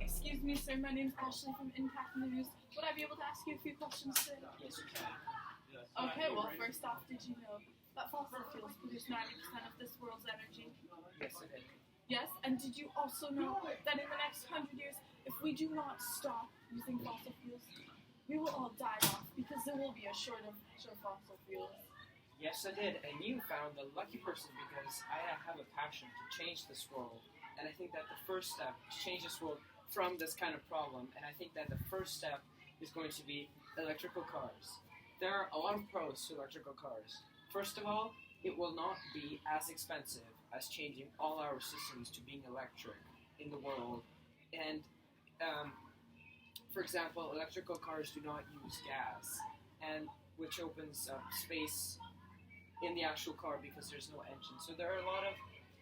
Excuse me, sir. My name's Ashley from Impact News. Would I be able to ask you a few questions today? Yes, you can. Okay, well, first off, did you know that fossil fuels produce 90% of this world's energy? Yes, I did. Yes, and did you also know that in the next 100 years, if we do not stop using fossil fuels, we will all die off because there will be a shortage of fossil fuels? Yes, I did. And you found the lucky person because I have a passion to change this world. And I think that the first step to change this world from this kind of problem, and I think that the first step is going to be electrical cars. There are a lot of pros to electrical cars. First of all, it will not be as expensive as changing all our systems to being electric in the world. And for example, electrical cars do not use gas, and which opens up space in the actual car because there's no engine. So there are a lot of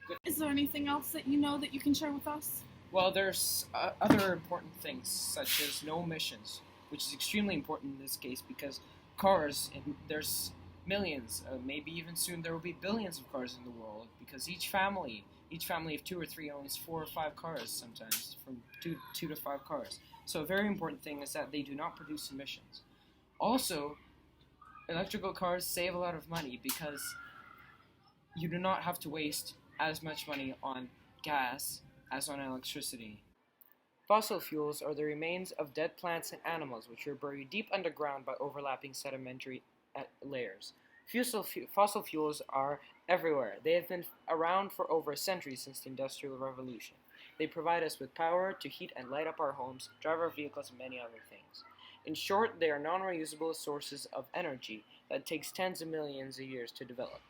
good. Is there anything else that you know that you can share with us? Well, there's other important things such as no emissions, which is extremely important in this case because cars, and there's millions, maybe even soon there will be billions of cars in the world because each family of 2 or 3 owns 4 or 5 cars sometimes, from two to 5 cars. So a very important thing is that they do not produce emissions. Also, electrical cars save a lot of money because you do not have to waste as much money on gas as on electricity. Fossil fuels are the remains of dead plants and animals which are buried deep underground by overlapping sedimentary layers. Fossil fuels are everywhere. They have been around for over a century since the Industrial Revolution. They provide us with power to heat and light up our homes, drive our vehicles, and many other things. In short, they are non-reusable sources of energy that takes tens of millions of years to develop.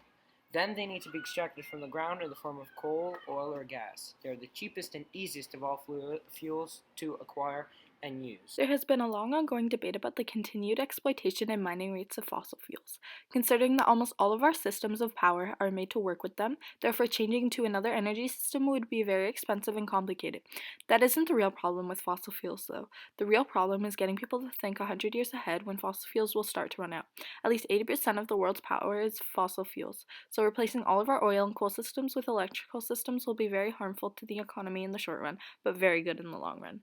Then they need to be extracted from the ground in the form of coal, oil, or gas. They are the cheapest and easiest of all fuels to acquire and use. There has been a long ongoing debate about the continued exploitation and mining rates of fossil fuels. Considering that almost all of our systems of power are made to work with them, therefore changing to another energy system would be very expensive and complicated. That isn't the real problem with fossil fuels, though. The real problem is getting people to think 100 years ahead when fossil fuels will start to run out. At least 80% of the world's power is fossil fuels, so replacing all of our oil and coal systems with electrical systems will be very harmful to the economy in the short run, but very good in the long run.